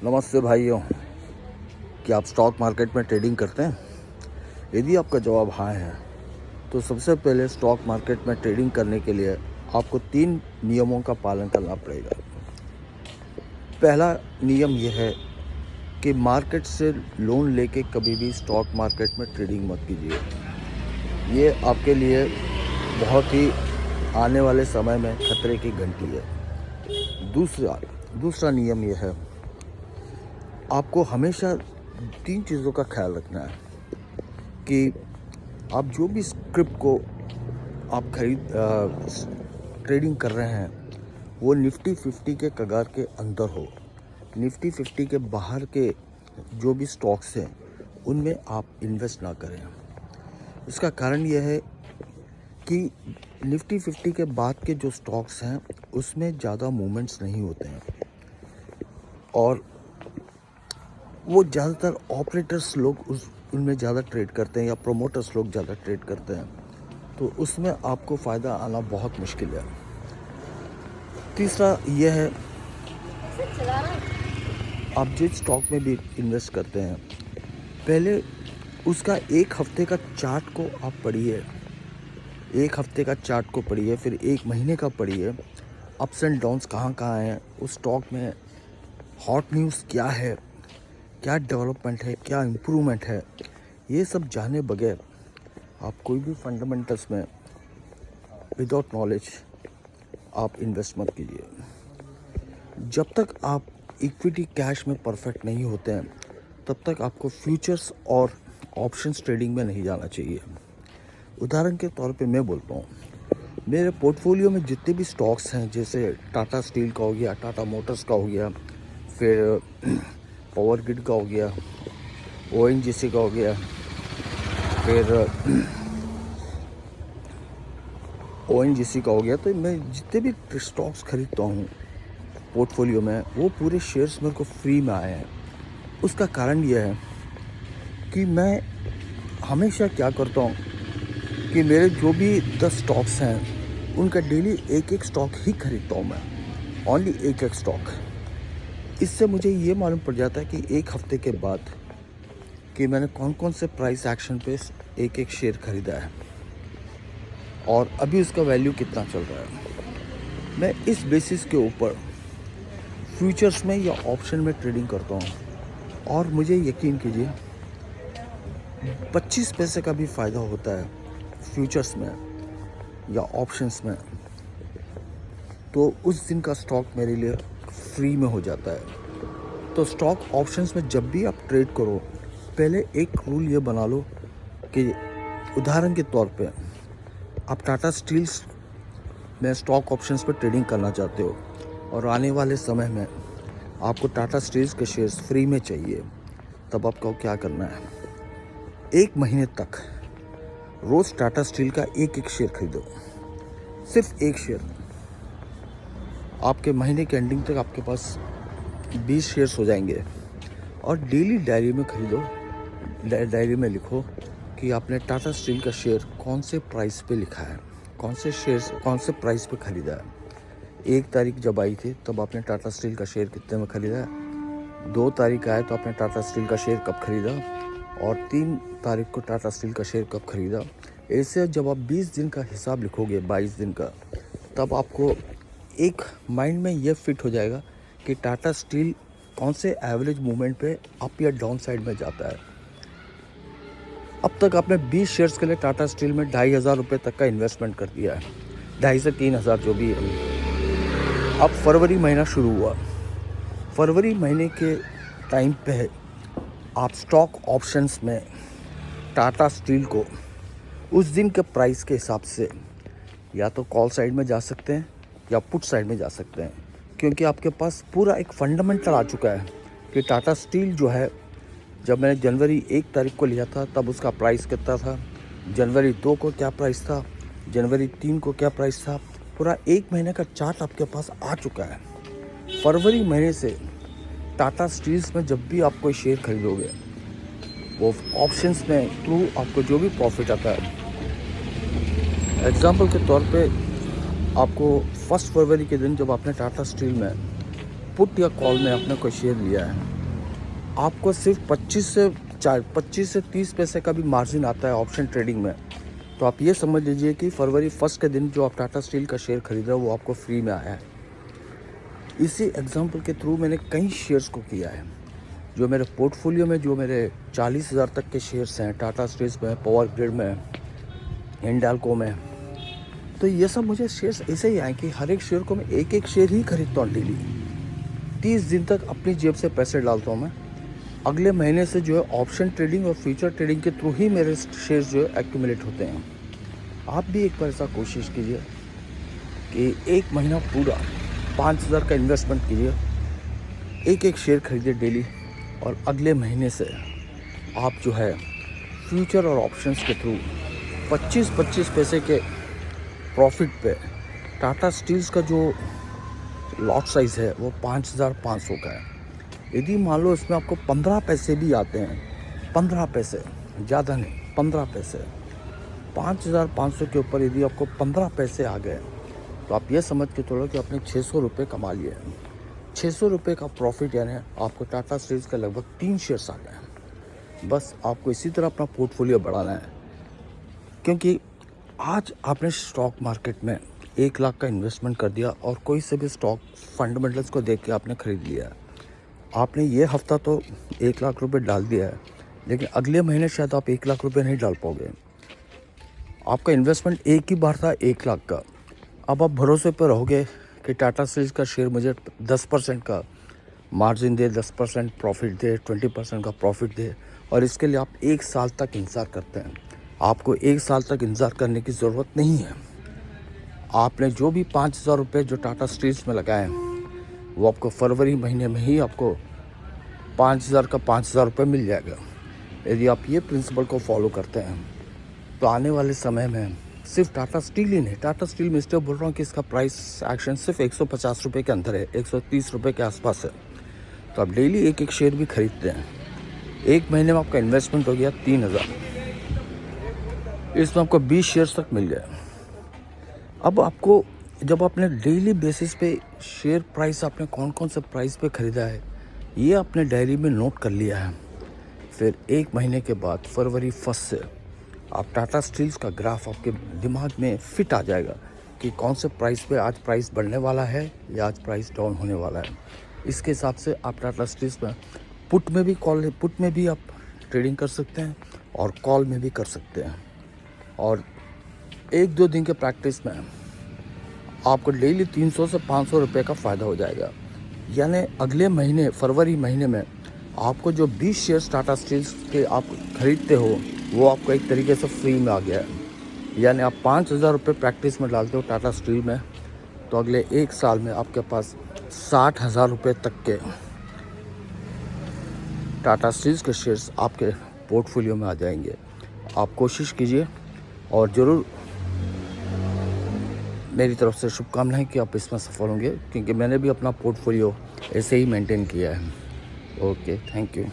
नमस्ते भाइयों, क्या आप स्टॉक मार्केट में ट्रेडिंग करते हैं? यदि आपका जवाब हाँ है तो सबसे पहले स्टॉक मार्केट में ट्रेडिंग करने के लिए आपको 3 नियमों का पालन करना पड़ेगा। पहला नियम यह है कि मार्केट से लोन लेके कभी भी स्टॉक मार्केट में ट्रेडिंग मत कीजिए। ये आपके लिए बहुत ही आने वाले समय में खतरे की घंटी है। दूसरा नियम यह है, आपको हमेशा 3 चीज़ों का ख्याल रखना है कि आप जो भी स्क्रिप्ट को आप ट्रेडिंग कर रहे हैं वो निफ्टी 50 के कगार के अंदर हो। निफ्टी 50 के बाहर के जो भी स्टॉक्स हैं उनमें आप इन्वेस्ट ना करें। इसका कारण यह है कि निफ्टी 50 के बाद के जो स्टॉक्स हैं उसमें ज़्यादा मूवमेंट्स नहीं होते हैं और वो ज़्यादातर ऑपरेटर्स लोग उनमें ज़्यादा ट्रेड करते हैं या प्रोमोटर्स लोग ज़्यादा ट्रेड करते हैं, तो उसमें आपको फ़ायदा आना बहुत मुश्किल है। तीसरा यह है, आप जिस स्टॉक में भी इन्वेस्ट करते हैं पहले उसका 1 हफ्ते का चार्ट को आप पढ़िए। 1 हफ्ते का चार्ट को पढ़िए, फिर 1 महीने का पढ़िए। अप्स एंड डाउन्स कहाँ कहाँ हैं, उस स्टॉक में हॉट न्यूज़ क्या है, क्या डेवलपमेंट है, क्या इम्प्रूवमेंट है, ये सब जाने बगैर आप कोई भी फंडामेंटल्स में विदाउट नॉलेज आप इन्वेस्ट मत कीजिए। जब तक आप इक्विटी कैश में परफेक्ट नहीं होते हैं तब तक आपको फ्यूचर्स और ऑप्शंस ट्रेडिंग में नहीं जाना चाहिए। उदाहरण के तौर पे मैं बोलता हूँ, मेरे पोर्टफोलियो में जितने भी स्टॉक्स हैं, जैसे टाटा स्टील का हो गया, टाटा मोटर्स का हो गया, फिर पावर ग्रिड का हो गया, ONGC का हो गया, फिर ONGC का हो गया, तो मैं जितने भी स्टॉक्स खरीदता हूँ पोर्टफोलियो में वो पूरे शेयर्स मेरे को फ्री में आए हैं। उसका कारण यह है कि मैं हमेशा क्या करता हूँ कि मेरे जो भी 10 स्टॉक्स हैं उनका डेली एक स्टॉक ही खरीदता हूँ मैं, ओनली एक स्टॉक। इससे मुझे ये मालूम पड़ जाता है कि 1 हफ्ते के बाद कि मैंने कौन कौन से प्राइस एक्शन पे एक शेयर खरीदा है और अभी उसका वैल्यू कितना चल रहा है। मैं इस बेसिस के ऊपर फ्यूचर्स में या ऑप्शन में ट्रेडिंग करता हूँ और मुझे यकीन कीजिए 25 पैसे का भी फ़ायदा होता है फ्यूचर्स में या ऑप्शंस में, तो उस दिन का स्टॉक मेरे लिए फ्री में हो जाता है। तो स्टॉक ऑप्शंस में जब भी आप ट्रेड करो पहले एक रूल ये बना लो कि उदाहरण के तौर पे आप टाटा स्टील्स में स्टॉक ऑप्शंस पर ट्रेडिंग करना चाहते हो और आने वाले समय में आपको टाटा स्टील्स के शेयर्स फ्री में चाहिए, तब आपको क्या करना है, 1 महीने तक रोज़ टाटा स्टील का एक शेयर खरीदो, सिर्फ 1 शेयर। आपके महीने के एंडिंग तक आपके पास 20 शेयर्स हो जाएंगे और डेली डायरी में खरीदो, डायरी में लिखो कि आपने टाटा स्टील का शेयर कौन से प्राइस पे लिखा है, कौन से शेयर्स कौन से प्राइस पे ख़रीदा है। 1 तारीख जब आई थी तब आपने टाटा स्टील का शेयर कितने में ख़रीदा है, 2 तारीख आए तो आपने टाटा स्टील का शेयर कब ख़रीदा और 3 तारीख को टाटा स्टील का शेयर कब ख़रीदा। ऐसे जब आप 20 दिन का हिसाब लिखोगे, 22 दिन का, तब आपको एक माइंड में ये फिट हो जाएगा कि टाटा स्टील कौन से एवरेज मूवमेंट पे अप या डाउन साइड में जाता है। अब तक आपने 20 शेयर्स के लिए टाटा स्टील में 2,500 रुपये तक का इन्वेस्टमेंट कर दिया है, 2,500 से 3,000 जो भी है। अब फरवरी महीना शुरू हुआ, फरवरी महीने के टाइम पे आप स्टॉक ऑप्शंस में टाटा स्टील को उस दिन के प्राइस के हिसाब से या तो कॉल साइड में जा सकते हैं या पुट साइड में जा सकते हैं, क्योंकि आपके पास पूरा एक फंडामेंटल आ चुका है कि टाटा स्टील जो है, जब मैंने जनवरी 1 तारीख को लिया था तब उसका प्राइस कितना था, जनवरी 2 को क्या प्राइस था, जनवरी 3 को क्या प्राइस था, पूरा 1 महीने का चार्ट आपके पास आ चुका है। फरवरी महीने से टाटा स्टील्स में जब भी आप कोई शेयर खरीदोगे वो ऑप्शंस में थ्रू आपको जो भी प्रॉफिट आता है, एग्जांपल के तौर पे आपको 1 फरवरी के दिन जब आपने टाटा स्टील में पुट या कॉल में आपने कोई शेयर लिया है, आपको सिर्फ 25 से 30 पैसे का भी मार्जिन आता है ऑप्शन ट्रेडिंग में। तो आप ये समझ लीजिए कि फरवरी 1 के दिन जो आप टाटा स्टील का शेयर खरीद रहे हो वो आपको फ्री में आया है। इसी एग्जांपल के थ्रू मैंने कई शेयर्स को किया है। जो मेरे पोर्टफोलियो में जो मेरे 40,000 तक के शेयर्स हैं, टाटा स्टील में, पावर ग्रिड में, हिंडाल्को में, तो ये सब मुझे शेयर्स ऐसे ही आए कि हर एक शेयर को मैं एक एक शेयर ही खरीदता हूँ डेली। 30 दिन तक अपनी जेब से पैसे डालता हूँ मैं। अगले महीने से जो है ऑप्शन ट्रेडिंग और फ्यूचर ट्रेडिंग के थ्रू ही मेरे शेयर्स जो है एक्यूमुलेट होते हैं। आप भी एक बार ऐसा कोशिश कीजिए कि एक महीना पूरा 5,000 का इन्वेस्टमेंट कीजिए, एक एक शेयर खरीदिए डेली, और अगले महीने से आप जो है फ्यूचर और ऑप्शंस के थ्रू 25-25 पैसे के प्रॉफिट पे टाटा स्टील्स का जो लॉट साइज़ है वो 5,500 का है। यदि मान लो इसमें आपको 15 पैसे भी आते हैं, 15 पैसे, ज़्यादा नहीं, 15 पैसे, 5,500 के ऊपर यदि आपको 15 पैसे आ गए तो आप ये समझ के चलो कि आपने 600 रुपये कमा लिए। 600 रुपये का प्रॉफिट यानी आपको टाटा स्टील्स का लगभग 3 शेयर्स आ गए। बस आपको इसी तरह अपना पोर्टफोलियो बढ़ाना है, क्योंकि आज आपने स्टॉक मार्केट में 1 लाख का इन्वेस्टमेंट कर दिया और कोई से भी स्टॉक फंडामेंटल्स को देख के आपने ख़रीद लिया। आपने ये हफ्ता तो 1 लाख रुपए डाल दिया है, लेकिन अगले महीने शायद आप 1 लाख रुपए नहीं डाल पाओगे। आपका इन्वेस्टमेंट एक ही बार था 1 लाख का। अब आप भरोसे पर रहोगे कि टाटा स्टील का शेयर मुझे 10% का मार्जिन दे, 10% प्रॉफिट दे, 20% का प्रॉफिट दे, और इसके लिए आप 1 साल तक इंतज़ार करते हैं। आपको 1 साल तक इंतज़ार करने की ज़रूरत नहीं है। आपने जो भी 5,000 रुपये जो टाटा स्टील्स में लगाए हैं वो आपको फरवरी महीने में ही आपको 5,000 का 5,000 रुपये मिल जाएगा। यदि आप ये प्रिंसिपल को फॉलो करते हैं तो आने वाले समय में सिर्फ टाटा स्टील ही नहीं, टाटा स्टील में इसलिए बोल रहा हूँ कि इसका प्राइस एक्शन सिर्फ 150 रुपये के अंदर है, 130 रुपये के आसपास है। तो आप डेली एक एक शेयर भी खरीदते हैं। एक महीने में आपका इन्वेस्टमेंट हो गया 3,000, इसमें आपको 20 शेयर तक मिल गया। अब आपको जब आपने डेली बेसिस पे शेयर प्राइस आपने कौन कौन से प्राइस पे ख़रीदा है ये आपने डायरी में नोट कर लिया है, फिर एक महीने के बाद फरवरी 1 से आप टाटा स्टील्स का ग्राफ आपके दिमाग में फिट आ जाएगा कि कौन से प्राइस पे आज प्राइस बढ़ने वाला है या आज प्राइस डाउन होने वाला है। इसके हिसाब से आप टाटा स्टील्स में पुट में भी आप ट्रेडिंग कर सकते हैं और कॉल में भी कर सकते हैं। और 1-2 दिन के प्रैक्टिस में आपको डेली 300 से 500 रुपये का फ़ायदा हो जाएगा। यानी अगले महीने फरवरी महीने में आपको जो 20 शेयर्स टाटा स्टील्स के आप खरीदते हो वो आपको एक तरीके से फ्री में आ गया है। यानी आप 5,000 रुपये प्रैक्टिस में डालते हो टाटा स्टील में, तो अगले 1 साल में आपके पास 60,000 रुपये तक के टाटा स्टील्स के शेयर्स आपके पोर्टफोलियो में आ जाएंगे। आप कोशिश कीजिए और ज़रूर मेरी तरफ से शुभकामनाएं कि आप इसमें सफल होंगे, क्योंकि मैंने भी अपना पोर्टफोलियो ऐसे ही मेंटेन किया है। Okay, thank you.